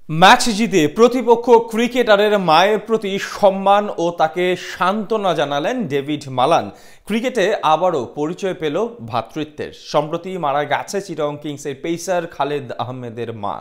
Match জিতে প্রতিপক্ষ ক্রিকেটারের মায়ের প্রতি সম্মান ও তাকে সান্ত্বনা জানালেন ডেভিড মালান। ক্রিকেটে আবারও পরিচয় পেল ভ্রাতৃত্বের। সম্প্রতি মারা গেছে চিটাগং কিংসের পেসার খালেদ আহমেদের মা।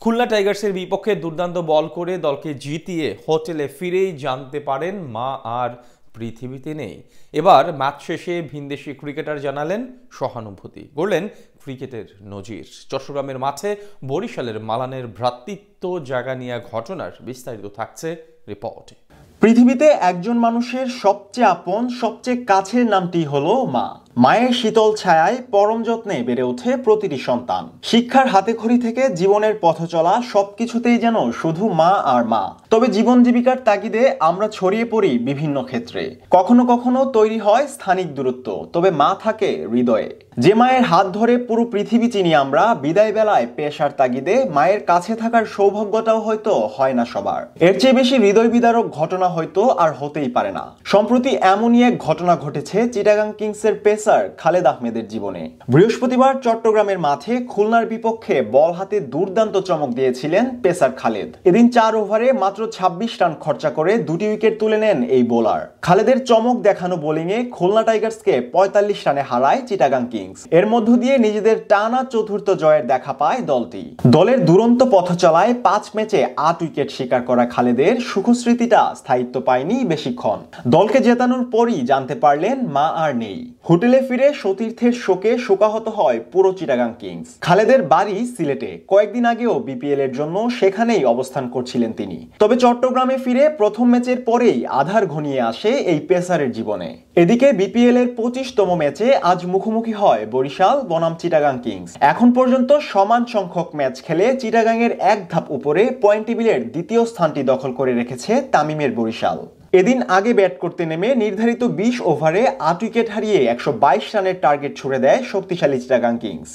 খুলনা টাইগার্সের বিপক্ষে দুর্দান্ত বল করে দলকে জিতিয়ে হোটেলে ফিরেই জানতে পারেন মা আর পৃথিবীতে নেই। এবার ম্যাচ শেষে ভিনদেশি ক্রিকেটার জানালেন সহানুভূতি, গড়লেন ক্রিকেটের নজির। চট্টগ্রামের মাঠে বরিশালের মালানের ভ্রাতৃত্ব জাগা নিয়ে ঘটনার বিস্তারিত থাকছে রিপোর্টে। পৃথিবীতে একজন মানুষের সবচেয়ে আপন, সবচেয়ে কাছের নামটি হলো মা। মায়ের শীতল ছায়ায় পরম যত্নে বেড়ে ওঠে প্রতিটি সন্তান। শিক্ষার হাতেখড়ি থেকে জীবনের পথ চলা সবকিছুতেই যেন শুধু মা আর মা। তবে জীবন জীবিকার তাগিদে আমরা ছড়িয়ে পড়ি বিভিন্ন ক্ষেত্রে। কখনো কখনো তৈরি হয় স্থানিক দূরত্ব, তবে মা থাকে হৃদয়ে। যে মায়ের হাত ধরে পুরো পৃথিবী চিনি আমরা, বিদায় বেলায় পেশার তাগিদে মায়ের কাছে থাকার সৌভাগ্যটাও হয়তো হয় না সবার। এর চেয়ে বেশি হৃদয় বিদারক ঘটনা হয়তো আর হতেই পারে না। সম্প্রতি এমনই এক ঘটনা ঘটেছে চিটাগাং কিংসের পেসার খালেদ আহমেদের জীবনে। বৃহস্পতিবার চট্টগ্রামের মাঠে খুলনার বিপক্ষে বল হাতে দুর্দান্ত চমক দিয়েছিলেন পেসার খালেদ। এদিন 4 ওভারে মাত্র 26 রান খরচা করে 2টি উইকেট তুলে নেন এই বোলার। খালেদের চমক দেখানো বোলিংয়ে খুলনা টাইগার্সকে 45 রানে হারায় চিটাগাং কিংস। এর মধ্য দিয়ে নিজেদের টানা চতুর্থ জয়ের দেখা পায় দলটি। দলের দুরন্ত পথ চলায় 5 ম্যাচে 8 উইকেট শিকার করা খালেদের সুখস্মৃতিটা স্থায়িত্ব পায়নি বেশিক্ষণ। দলকে জেতানোর পরই জানতে পারলেন মা আর নেই। হোটেলে ফিরে সতীর্থের শোকে শোকাহত হয় পুরো চিটাগাং কিংস। খালেদের বাড়ি সিলেটে। কয়েকদিন আগেও বিপিএল এর জন্য সেখানেই অবস্থান করছিলেন তিনি। তবে চট্টগ্রামে ফিরে প্রথম ম্যাচের পরেই আধার ঘনিয়ে আসে এই পেসারের জীবনে। এদিকে বিপিএল এর 25তম ম্যাচে আজ মুখোমুখি হয় বরিশাল বনাম চিটাগাং কিংস। এখন পর্যন্ত সমান সংখ্যক ম্যাচ খেলে চিটাগাং এর এক ধাপ উপরে পয়েন্ট টেবিলের দ্বিতীয় স্থানটি দখল করে রেখেছে তামিমের বরিশাল। এদিন আগে ব্যাট করতে নেমে নির্ধারিত 20 ওভারে 8 উইকেট হারিয়ে 122 রানের টার্গেট ছুড়ে দেয় শক্তিশালী চিটাগাং কিংস।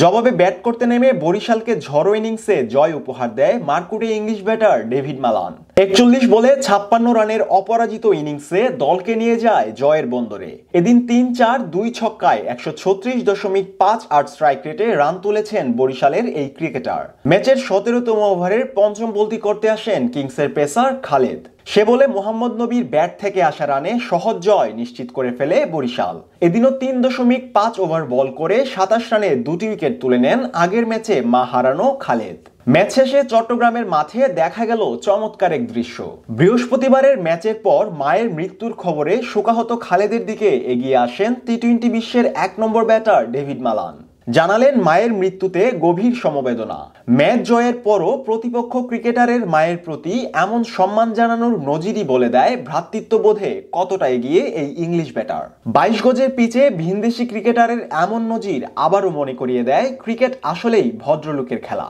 জবাবে ব্যাট করতে নেমে বরিশালকে ঝড়ো ইনিংসে জয় উপহার দেয় মারকুটে ইংলিশ ব্যাটার ডেভিড মালান। 41 বলে 56 রানের অপরাজিত ইনিংসে দলকে নিয়ে যায় জয়ের বন্দরে। এদিন 3-4-2 ছক্কায় 136.58 স্ট্রাইক রেটে রান তুলেছেন বরিশালের এই ক্রিকেটার। ম্যাচের 17তম ওভারের পঞ্চম বলটি করতে আসেন কিংসের পেসার খালেদ। সে বলে মোহাম্মদ নবীর ব্যাট থেকে আসা রানে সহজ জয় নিশ্চিত করে ফেলে বরিশাল। এদিনও 3.5 ওভার বল করে 27 রানে 2টি উইকেট তুলে নেন আগের ম্যাচে মা হারানো খালেদ। ম্যাচ শেষে চট্টগ্রামের মাঠে দেখা গেল চমৎকার এক দৃশ্য। বৃহস্পতিবারের ম্যাচের পর মায়ের মৃত্যুর খবরে শোকাহত খালেদের দিকে এগিয়ে আসেন টি-20 বিশ্বের 1 নম্বর ব্যাটার ডেভিড মালান। জানালেন মায়ের মৃত্যুতে গভীর সমবেদনা। ম্যাচ জয়ের পরও প্রতিপক্ষ ক্রিকেটারের মায়ের প্রতি এমন সম্মান জানানোর নজিরই বলে দেয় ভ্রাতৃত্ববোধে কতটা এগিয়ে এই ইংলিশ ব্যাটার। 22 গজের পিচে ভিনদেশি ক্রিকেটারের এমন নজির আবারও মনে করিয়ে দেয় ক্রিকেট আসলেই ভদ্রলোকের খেলা।